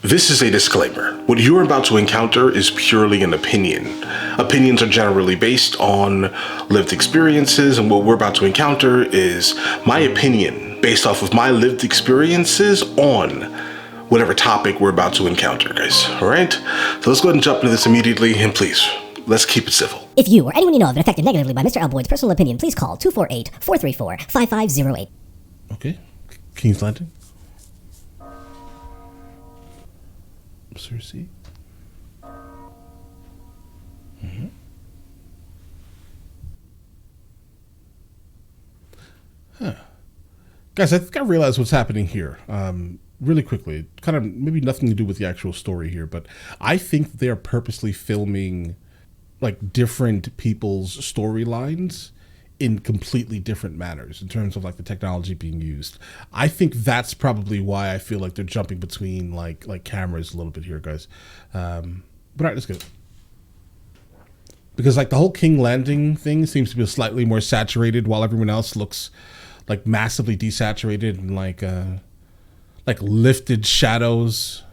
This is a disclaimer. What you're about to encounter is purely an opinion. Opinions are generally based on lived experiences, and what we're about to encounter is my opinion based off of my lived experiences on whatever topic we're about to encounter, guys. All right? So let's go ahead and jump into this immediately, and please, let's keep it civil. If you or anyone you know have been affected negatively by Mr. MRLBOYD's personal opinion, please call 248-434-5508. Okay. King's Landing. Cersei. Guys, I think I realized what's happening here. Really quickly, kind of maybe nothing to do with the actual story here, but I think they're purposely filming like different people's storylines in completely different manners in terms of like the technology being used. I think that's probably why I feel like they're jumping between like cameras a little bit here, guys. But all right, let's go. Because like the whole King Landing thing seems to be slightly more saturated, while everyone else looks like massively desaturated and like lifted shadows.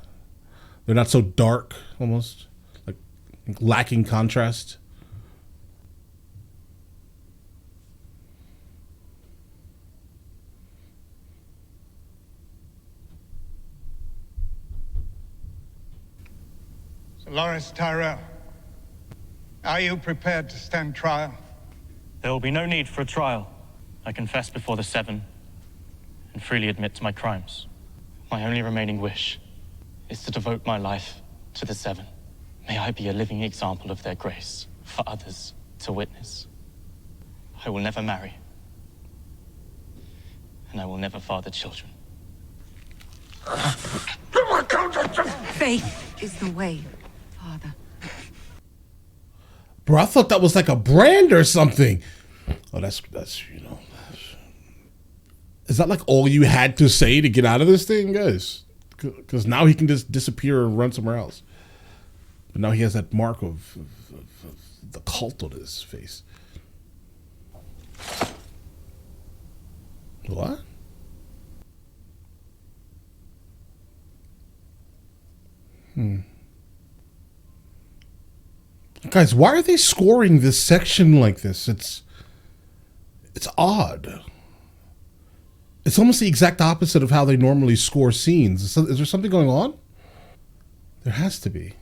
They're not so dark, almost like lacking contrast. Loras, Tyrell, are you prepared to stand trial? There will be no need for a trial. I confess before the Seven and freely admit to my crimes. My only remaining wish is to devote my life to the Seven. May I be a living example of their grace for others to witness. I will never marry, and I will never father children. Faith is the way, Father. Bro, I thought that was like a brand or something. Oh, that's you know. Is that like all you had to say to get out of this thing, guys? Because now he can just disappear and run somewhere else. But now he has that mark of the cult on his face. What? Guys, why are they scoring this section like this? It's odd. It's almost the exact opposite of how they normally score scenes. Is there something going on? There has to be.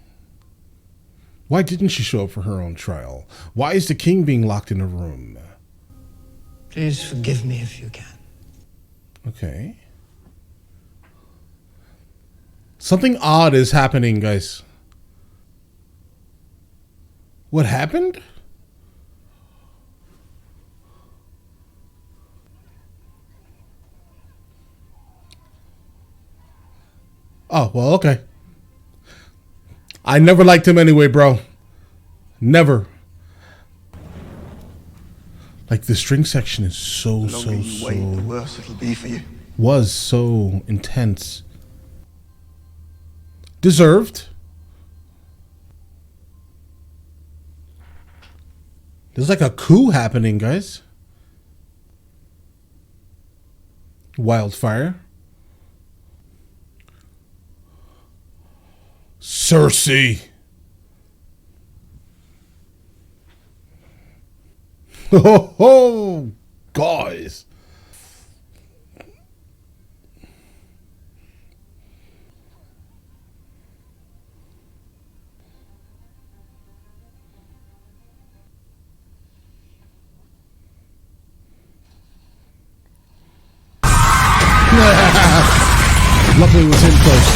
Why didn't she show up for her own trial? Why is the king being locked in a room? Please forgive me if you can. Okay. Something odd is happening, guys. What happened? Oh, well, okay. I never liked him anyway, bro. Never. Like, the string section is so The worse it'll be for you. was so intense. Deserved. There's like a coup happening, guys. Wildfire. Cersei. Oh, guys. Luckily it was him close.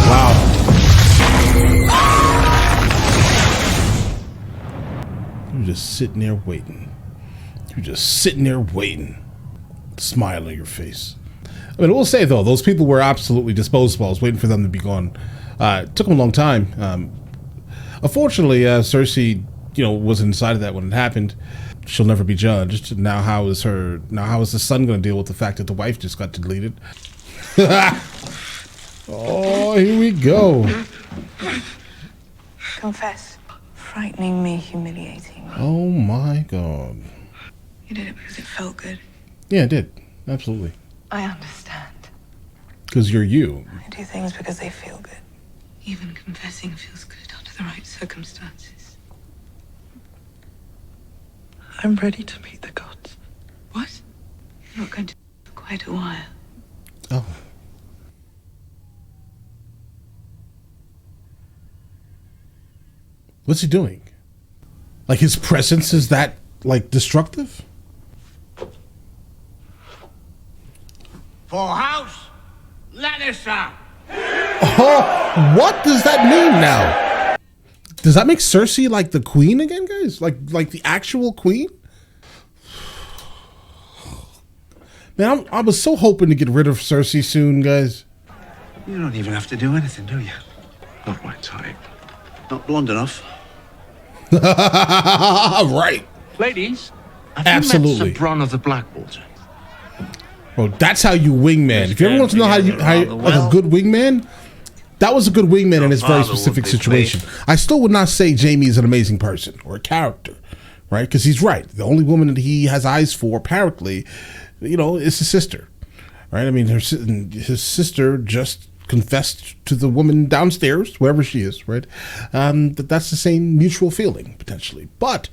Wow. You were just sitting there waiting. You were just sitting there waiting. Smile on your face. I mean, I will say though, those people were absolutely disposable. I was waiting for them to be gone. It took them a long time. Unfortunately, Cersei, was inside of that when it happened. She'll never be judged. Now how is the son going to deal with the fact that the wife just got deleted? Oh, here we go. Confess. Frightening me, humiliating me. Oh my God. You did it because it felt good. Yeah, it did. Absolutely. I understand. Because you're you. I do things because they feel good. Even confessing feels good under the right circumstances. I'm ready to meet the gods. What? You're not going to for quite a while. Oh. What's he doing? Like, his presence is that, like, destructive? Full house, Lannister. Oh, what does that mean now? Does that make Cersei like the queen again, guys? Like the actual queen? Man, I was so hoping to get rid of Cersei soon, guys. You don't even have to do anything, do you? Not my type. Not blonde enough. Right. Ladies, have Absolutely. you met Sir Bronn of the Blackwater? Bro, that's how you wingman. If you ever want to know how like a good wingman, that was a good wingman in this very specific situation. I still would not say Jaime is an amazing person or a character, right? Because he's right. The only woman that he has eyes for, apparently, you know, is his sister, right? I mean, his sister just confessed to the woman downstairs, wherever she is, right? That's the same mutual feeling, potentially. But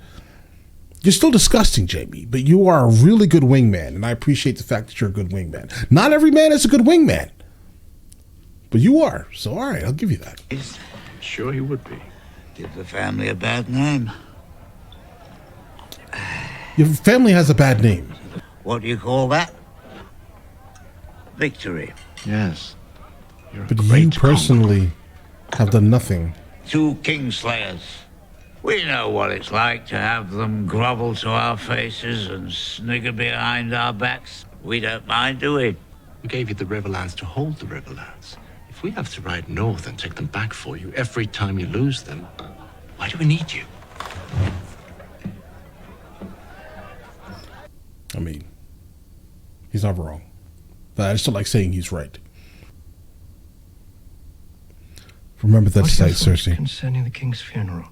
you're still disgusting, Jaime, but you are a really good wingman, and I appreciate the fact that you're a good wingman. Not every man is a good wingman, but you are. So, all right, I'll give you that. Sure you would be. Give the family a bad name. Your family has a bad name. What do you call that? Victory. Yes. You're a But you great personally have done nothing. 2 Kingslayers. We know what it's like to have them grovel to our faces and snigger behind our backs. We don't mind, do we? We gave you the Riverlands to hold the Riverlands. If we have to ride north and take them back for you every time you lose them, why do we need you? I mean, he's not wrong. But I just don't like saying he's right. Remember that sight, Cersei. Concerning the king's funeral.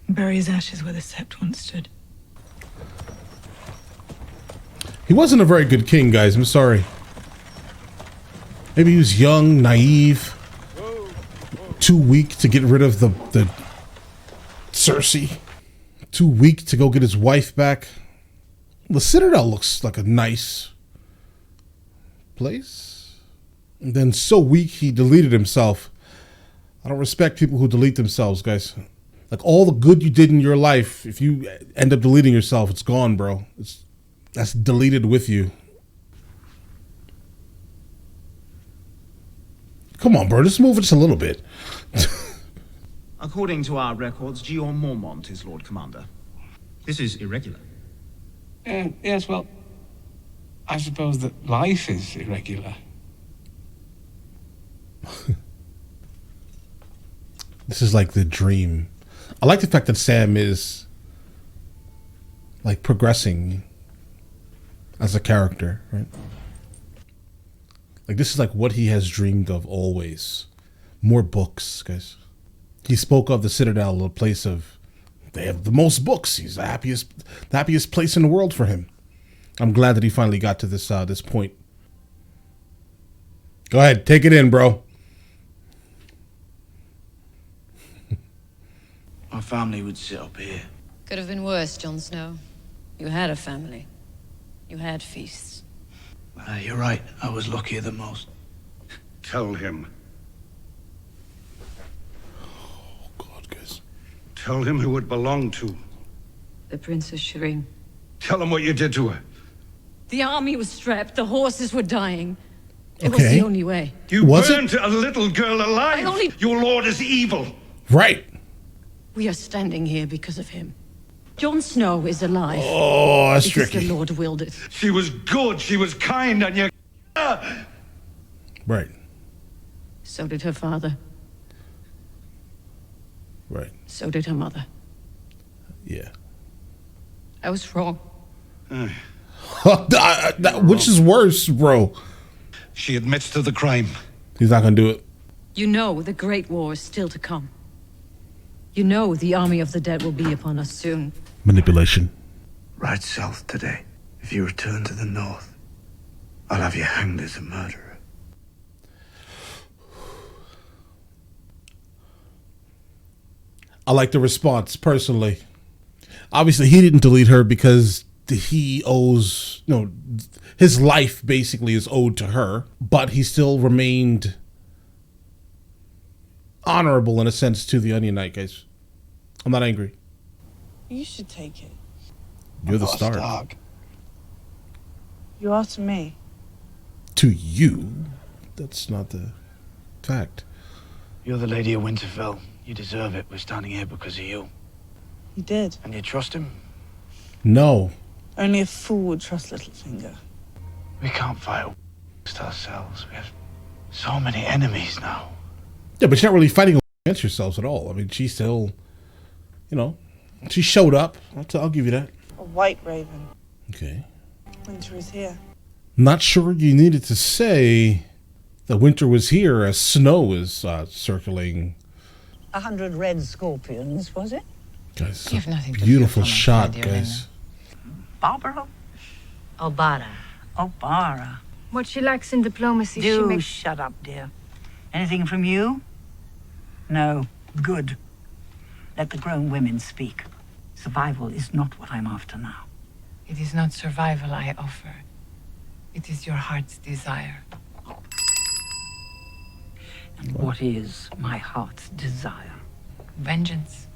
Bury his ashes where the sept once stood. He wasn't a very good king, guys. I'm sorry. Maybe he was young, naive, too weak to get rid of the Cersei, too weak to go get his wife back. The Citadel looks like a nice place. And then so weak he deleted himself. I don't respect people who delete themselves, guys. Like, all the good you did in your life, if you end up deleting yourself, it's gone, bro. That's deleted with you. Come on, bro. Just move it just a little bit. According to our records, Gion Mormont is Lord Commander. This is irregular. Yes, well, I suppose that life is irregular. This is like the dream. I like the fact that Sam is like progressing as a character, right? Like, this is like what he has dreamed of always. More books, guys. He spoke of the Citadel, a place of, they have the most books. He's the happiest place in the world for him. I'm glad that he finally got to this this point. Go ahead, take it in, bro. Our family would sit up here. Could have been worse, Jon Snow. You had a family. You had feasts. You're right. I was luckier than most. Tell him. Oh, God, guys. Tell him who it belonged to. The Princess Shireen. Tell him what you did to her. The army was strapped. The horses were dying. It was Okay. the only way. You Was burned a little girl alive. Your lord is evil. Right. We are standing here because of him. Jon Snow is alive. Oh, that's because tricky. the Lord willed it. She was good. She was kind, and you. Right. So did her father. Right. So did her mother. Yeah. I was wrong. Which is worse, bro? She admits to the crime. He's not gonna do it. You know the Great War is still to come. You know the army of the dead will be upon us soon. Manipulation. Ride south today. If you return to the north, I'll have you hanged as a murderer. I like the response personally. Obviously, he didn't delete her because he owes, his life basically is owed to her, but he still remained honorable in a sense to the Onion Knight, guys. I'm not angry. You should take it. You're the star. You are to me. To you, that's not the fact. You're the Lady of Winterfell. You deserve it. We're standing here because of you. You did. And you trust him? No. Only a fool would trust Littlefinger. We can't fight against ourselves. We have so many enemies now. Yeah, but you're not really fighting against yourselves at all. I mean, she still, she showed up. I'll give you that. A white raven. Okay. Winter is here. Not sure you needed to say that winter was here as snow is circling. 100 red scorpions, was it? Guys, You've nothing to beautiful fear from us, shot, my dear guys. Barbara? Obara. Obara. What she lacks in diplomacy, she Do makes... shut up, dear. Anything from you? No. Good. Let the grown women speak. Survival is not what I'm after now. It is not survival I offer. It is your heart's desire. And what is my heart's desire? Vengeance.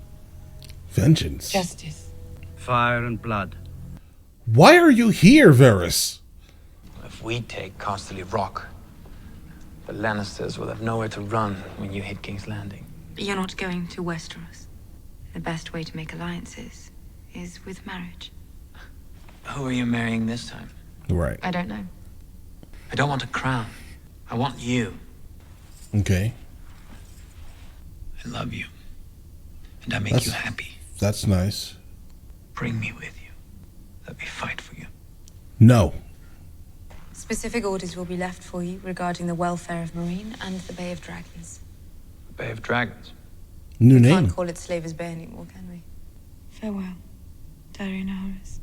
Vengeance? Justice. Fire and blood. Why are you here, Varys? If we take Casterly Rock, the Lannisters will have nowhere to run when you hit King's Landing. You're not going to Westeros. The best way to make alliances is with marriage. Who are you marrying this time? Right. I don't know. I don't want a crown. I want you. Okay. I love you. And I make you happy. That's nice. Bring me with you. Let me fight for you. No. Specific orders will be left for you regarding the welfare of Marine and the Bay of Dragons. The Bay of Dragons. New We name. can't call it Slaver's Bay anymore, can we? Farewell, Tyrion Loras.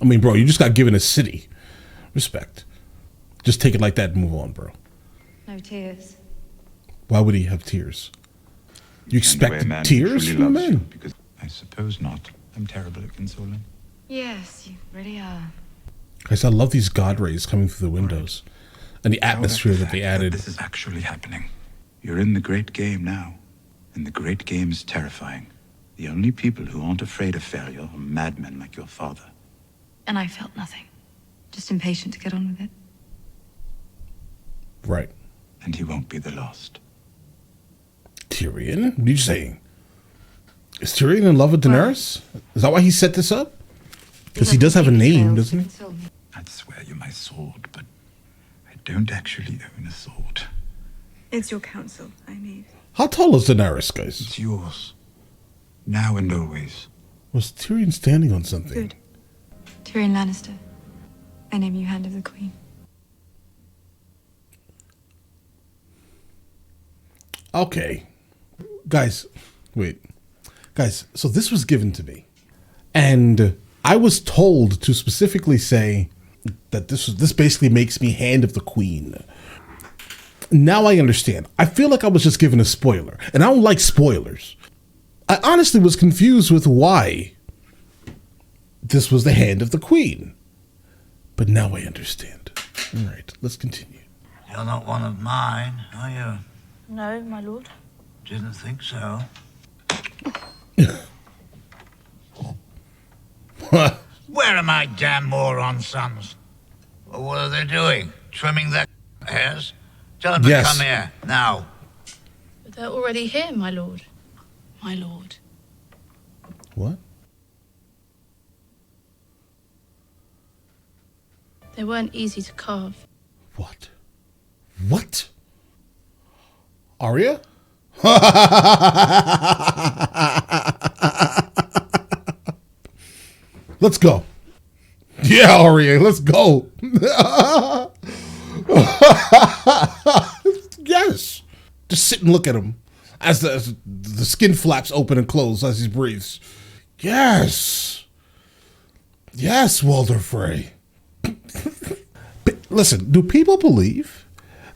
I mean, bro, you just got given a city. Respect. Just take it like that and move on, bro. No tears. Why would he have tears? You expected tears from a man? Because I suppose not. I'm terrible at consoling. Yes, you really are. Guys, I love these god rays coming through the windows. And the atmosphere that they added. This is actually happening. You're in the great game now. And the great game is terrifying. The only people who aren't afraid of failure are madmen like your father. And I felt nothing. Just impatient to get on with it. Right. And he won't be the last. Tyrion? What are you saying? Is Tyrion in love with Daenerys? Is that why he set this up? Because he does have a name, doesn't he? I'd swear you're my sword, but I don't actually own a sword. It's your counsel I need. How tall is Daenerys, guys? It's yours. Now and always. Was Tyrion standing on something? Good. Tyrion Lannister. I name you Hand of the Queen. Okay. Guys, wait. Guys, so this was given to me. And I was told to specifically say that this basically makes me Hand of the Queen. Now I understand. I feel like I was just given a spoiler. And I don't like spoilers. I honestly was confused with why this was the Hand of the Queen. But now I understand. All right, let's continue. You're not one of mine, are you? No, my lord. Didn't think so. Where are my damn moron sons? What are they doing? Trimming their hairs? Tell them to come here, now. But they're already here, my lord. My lord. What? They weren't easy to carve. What? What? Arya? Let's go. Yeah, Arya, let's go. Yes. Just sit and look at him as the skin flaps open and close as he breathes. Yes. Yes, Walder Frey. Listen, do people believe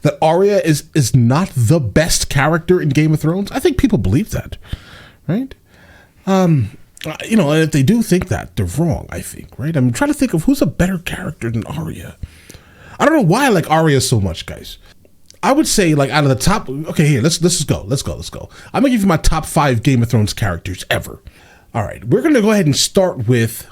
that Arya is not the best character in Game of Thrones. I think people believe that, right? And if they do think that, they're wrong, I think, right? I'm trying to think of who's a better character than Arya. I don't know why I like Arya so much, guys. I would say, like, out of the top, okay, here, let's go. I'm gonna give you my top 5 Game of Thrones characters ever. All right, we're gonna go ahead and start with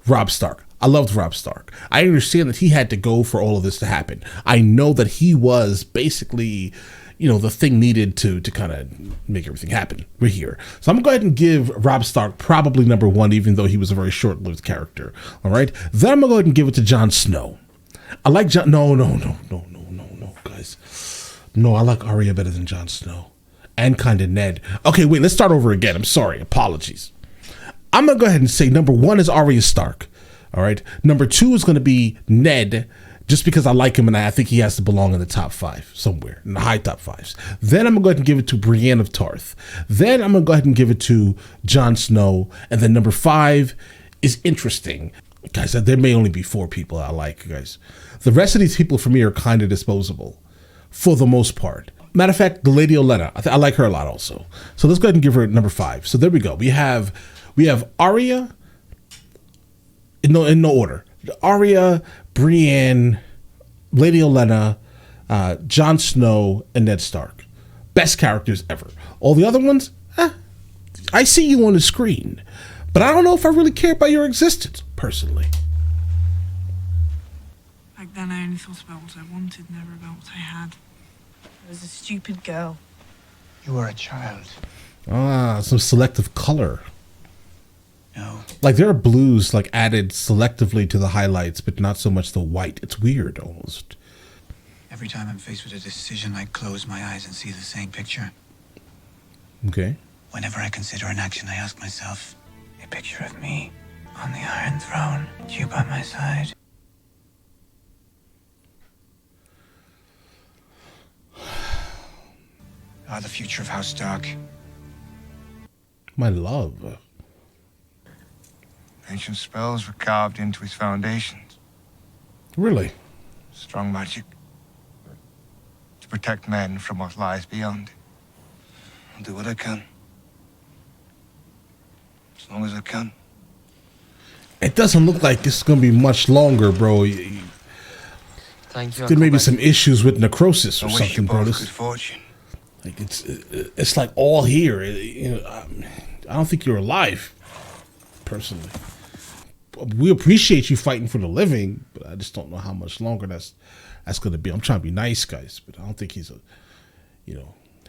Robb Stark. I loved Robb Stark. I understand that he had to go for all of this to happen. I know that he was basically, the thing needed to kind of make everything happen. We're here. So I'm going to go ahead and give Robb Stark probably number 1, even though he was a very short-lived character. All right? Then I'm going to go ahead and give it to Jon Snow. I like Jon... No, guys. No, I like Arya better than Jon Snow. And kind of Ned. Okay, wait, let's start over again. I'm sorry. Apologies. I'm going to go ahead and say number 1 is Arya Stark. All right. Number 2 is going to be Ned, just because I like him and I think he has to belong in the top 5 somewhere, in the high top 5s. Then I'm going to go ahead and give it to Brienne of Tarth. Then I'm going to go ahead and give it to Jon Snow. And then number 5 is interesting. Guys, there may only be 4 people I like, guys. The rest of these people for me are kind of disposable for the most part. Matter of fact, the Lady Olenna, I like her a lot also. So let's go ahead and give her number 5. So there we go. We have Arya, in no order. Arya, Brienne, Lady Olenna, Jon Snow, and Ned Stark. Best characters ever. All the other ones, I see you on the screen, but I don't know if I really care about your existence, personally. Back then I only thought about what I wanted, never about what I had. I was a stupid girl. You were a child. Some selective color. No. Like there are blues like added selectively to the highlights, but not so much the white. It's weird almost. Every time I'm faced with a decision, I close my eyes and see the same picture. Okay. Whenever I consider an action, I ask myself, a picture of me on the Iron Throne, you by my side. You are the future of House Stark. My love. Ancient spells were carved into his foundations. Really? Strong magic. To protect men from what lies beyond. I'll do what I can. As long as I can. It doesn't look like it's going to be much longer, bro. Thank you. There may be some issues with necrosis or something, bro. Good fortune. Like it's like all here. I don't think you're alive, personally. We appreciate you fighting for the living, but I just don't know how much longer that's going to be. I'm trying to be nice, guys, but I don't think he's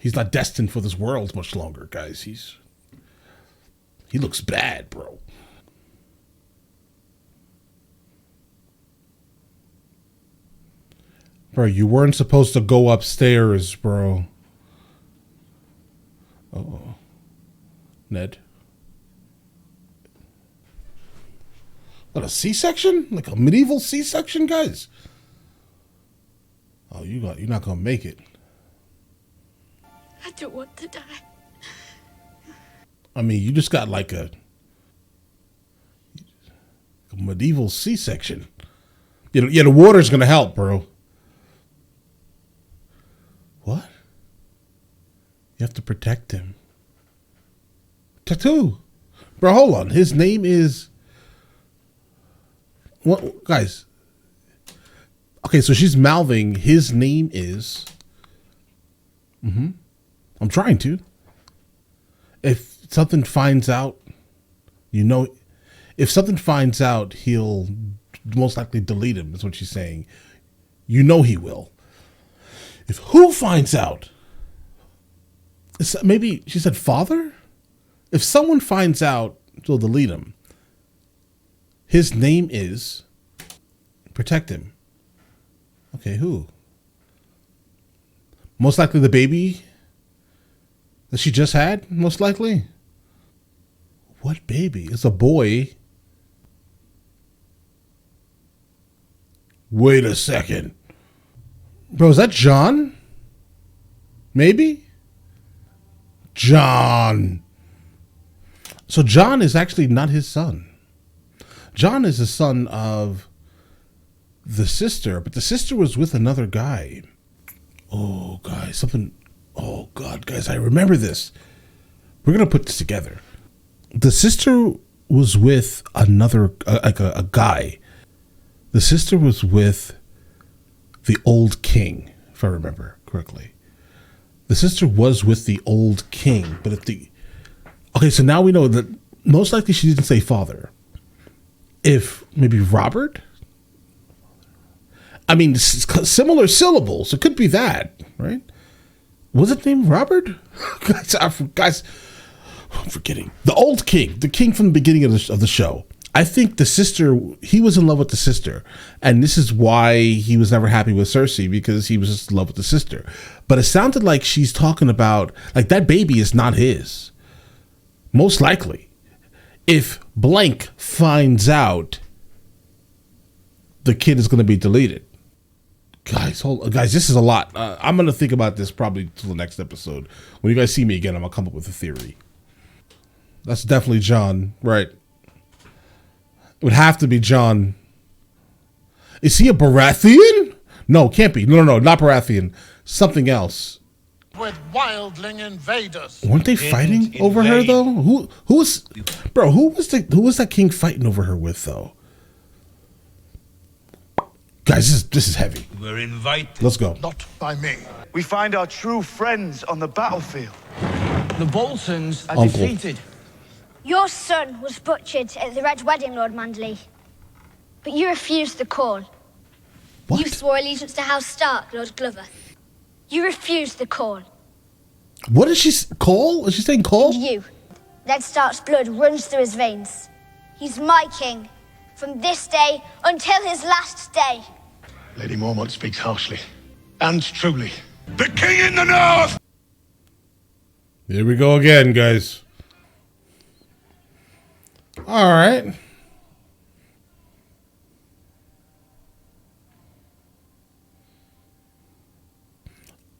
he's not destined for this world much longer, guys. He looks bad, bro. Bro, you weren't supposed to go upstairs, bro. Uh-oh. Ned. What, a C-section? Like a medieval C-section, guys? Oh, you're not gonna make it. I don't want to die. I mean, you just got like a medieval C-section. Yeah, the water's gonna help, bro. What? You have to protect him. Protect who? Bro, hold on. His name is... What, guys? Okay, so she's mouthing. His name is... I'm trying to. If something finds out, if something finds out, he'll most likely delete him, is what she's saying. He will. If who finds out... Maybe she said father? If someone finds out, they'll delete him. His name is... Protect him. Okay, who? Most likely the baby that she just had, most likely. What baby? It's a boy. Wait a second. Bro, is that Jon? Maybe? Jon. So Jon is actually not his son. Jon is the son of the sister, but the sister was with another guy. Oh, guys, something. Oh, God, guys, I remember this. We're going to put this together. The sister was with another, a guy. The sister was with the old king, if I remember correctly. The sister was with the old king, but okay, so now we know that most likely she didn't say father. If maybe Robert? I mean, similar syllables. It could be that, right? Was it named Robert? Guys, I'm forgetting. The old king, the king from the beginning of the show. I think the sister, he was in love with the sister. And this is why he was never happy with Cersei, because he was just in love with the sister. But it sounded like she's talking about, like, that baby is not his. Most likely. If blank finds out, the kid is going to be deleted. Guys, this is a lot. I'm going to think about this probably till the next episode. When you guys see me again, I'm going to come up with a theory. That's definitely Jon, right? It would have to be Jon. Is he a Baratheon? No, can't be. No, not Baratheon. Something else. With wildling invaders. Weren't they fighting over her though? Who was that king fighting over her with though? Guys, this is heavy. We're invited. Let's go. Not by me. We find our true friends on the battlefield. The Boltons are Uncle. defeated. Your son was butchered at the Red Wedding, Lord Manderley. But you refused the call. What? You swore allegiance to House Stark, Lord Glover. You refused the call. What did she call? Is she saying call? You. Ned Stark's blood runs through his veins. He's my king, from this day until his last day. Lady Mormont speaks harshly and truly. The king in the north! Here we go again, guys. All right.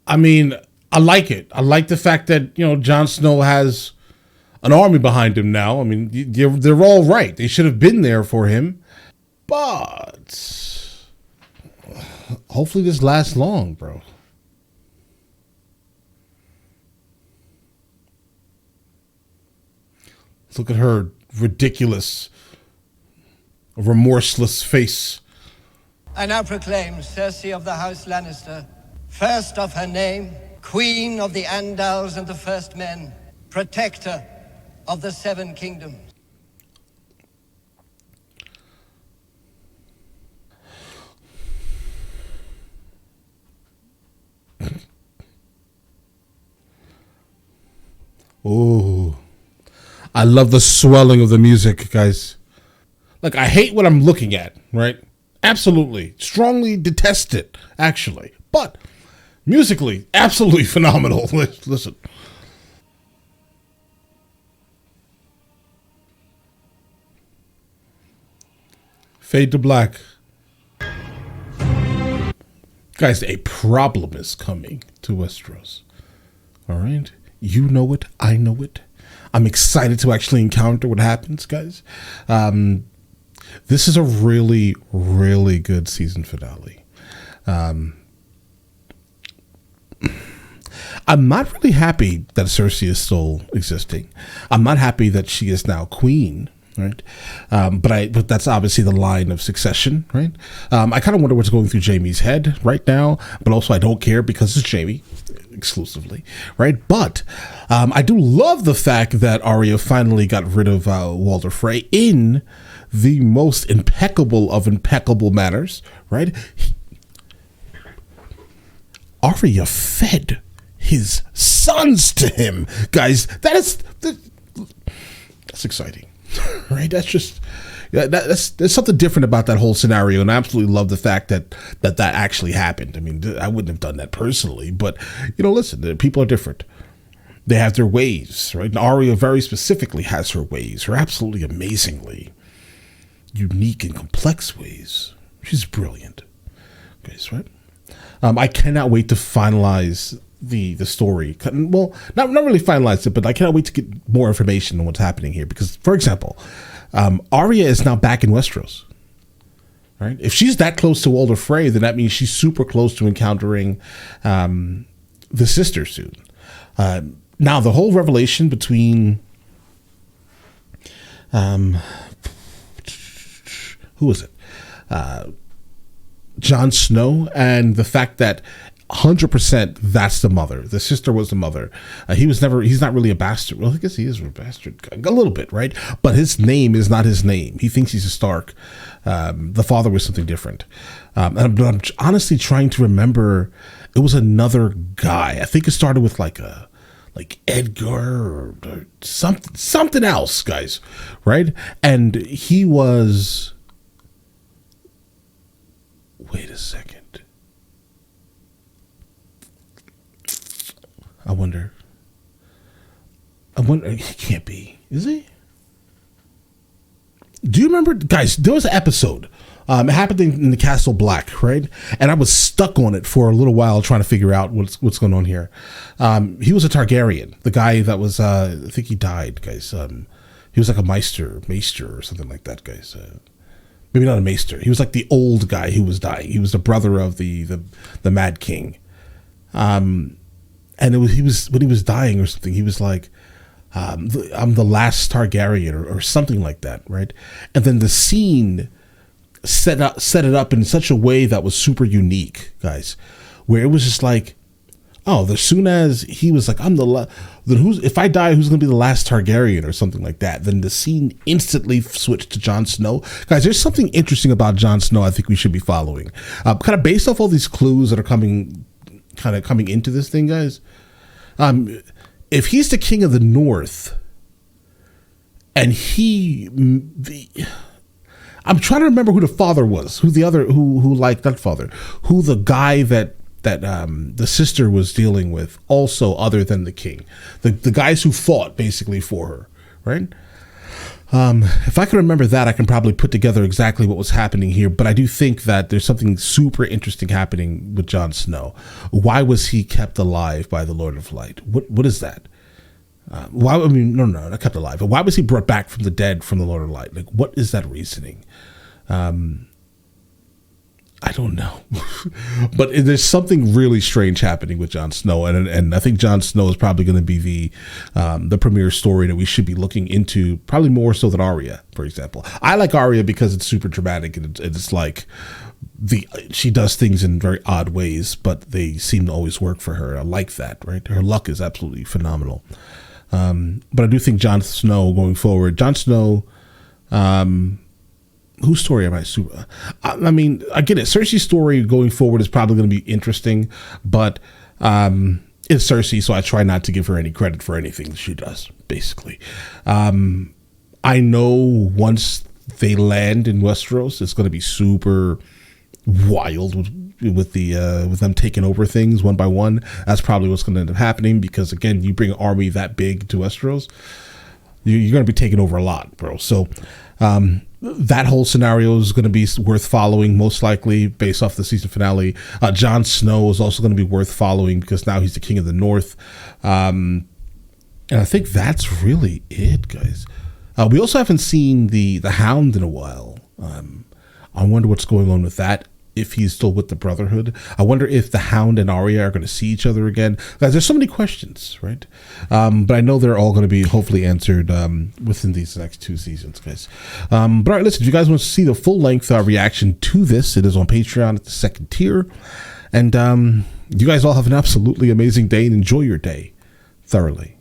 I mean, I like it. I like the fact that, Jon Snow has an army behind him now. I mean, they're all right. They should have been there for him. But hopefully this lasts long, bro. Let's look at her ridiculous, remorseless face. I now proclaim Cersei of the House Lannister, first of her name, Queen of the Andals and the First Men, Protector of the Seven Kingdoms. Oh, I love the swelling of the music, guys. Like, I hate what I'm looking at, right? Absolutely. Strongly detest it, actually. But musically, absolutely phenomenal. Listen. Fade to black. Guys, a problem is coming to Westeros. All right? You know it. I know it. I'm excited to actually encounter what happens, guys. This is a really, really good season finale. I'm not really happy that Cersei is still existing. I'm not happy that she is now queen, right? But that's obviously the line of succession, right? I kind of wonder what's going through Jaime's head right now, but also I don't care because it's Jaime exclusively, right? But I do love the fact that Arya finally got rid of Walder Frey in the most impeccable of impeccable manners, right? Arya fed his sons to him, guys. That's exciting, right? That's just there's something different about that whole scenario, and I absolutely love the fact that actually happened. I mean, I wouldn't have done that personally, but listen, people are different. They have their ways, right? And Arya very specifically has her ways, her absolutely amazingly unique and complex ways. She's brilliant, guys, right? I cannot wait to finalize the story. Well, not really finalize it, but I cannot wait to get more information on what's happening here. Because, for example, Arya is now back in Westeros. right? If she's that close to Walder Frey, then that means she's super close to encountering the sister soon. Now, the whole revelation between who was it? Jon Snow, and the fact that 100% that's the mother. The sister was the mother. He's not really a bastard. Well, I guess he is a bastard. A little bit, right? But his name is not his name. He thinks he's a Stark. The father was something different. And I'm honestly trying to remember. It was another guy. I think it started with like Edgar or something else, guys, right? And he was. Wait a second. I wonder. He can't be. Is he? Do you remember, guys? There was an episode. It happened in the Castle Black, right? And I was stuck on it for a little while trying to figure out what's going on here. He was a Targaryen. The guy that was, I think he died, guys. He was like a maester or something like that, guys. Maybe not a maester. He was like the old guy who was dying. He was the brother of the Mad King. And he was when he was dying or something. He was like, "I'm the last Targaryen" or something like that, right? And then the scene set it up in such a way that was super unique, guys, where it was just like, oh, as soon as he was like, if I die, who's going to be the last Targaryen or something like that? Then the scene instantly switched to Jon Snow. Guys, there's something interesting about Jon Snow I think we should be following. Kind of based off all these clues that are coming into this thing, guys. If he's the king of the North, and I'm trying to remember who the father was, who the guy that the sister was dealing with, also other than the king, the guys who fought basically for her, right? If I can remember that, I can probably put together exactly what was happening here. But I do think that there's something super interesting happening with Jon Snow. Why was he kept alive by the Lord of Light? What is that? Not kept alive. But why was he brought back from the dead from the Lord of Light? Like, what is that reasoning? I don't know. But there's something really strange happening with Jon Snow, and I think Jon Snow is probably going to be the premier story that we should be looking into, probably more so than Arya, for example. I like Arya because it's super dramatic, and it's like she does things in very odd ways, but they seem to always work for her. I like that, right? Her luck is absolutely phenomenal. But I do think Jon Snow going forward, whose story am I super? I mean, I get it. Cersei's story going forward is probably going to be interesting, but it's Cersei, so I try not to give her any credit for anything she does, basically. I know once they land in Westeros, it's going to be super wild with them taking over things one by one. That's probably what's going to end up happening, because, again, you bring an army that big to Westeros, you're going to be taking over a lot, bro. So that whole scenario is going to be worth following, most likely, based off the season finale. Jon Snow is also going to be worth following because now he's the king of the North. And I think that's really it, guys. We also haven't seen the Hound in a while. I wonder what's going on with that, if he's still with the Brotherhood. I wonder if the Hound and Arya are going to see each other again. Guys, there's so many questions, right? But I know they're all going to be hopefully answered within these next 2 seasons, guys. But all right, listen, if you guys want to see the full-length reaction to this, it is on Patreon at the 2nd tier. And you guys all have an absolutely amazing day, and enjoy your day thoroughly.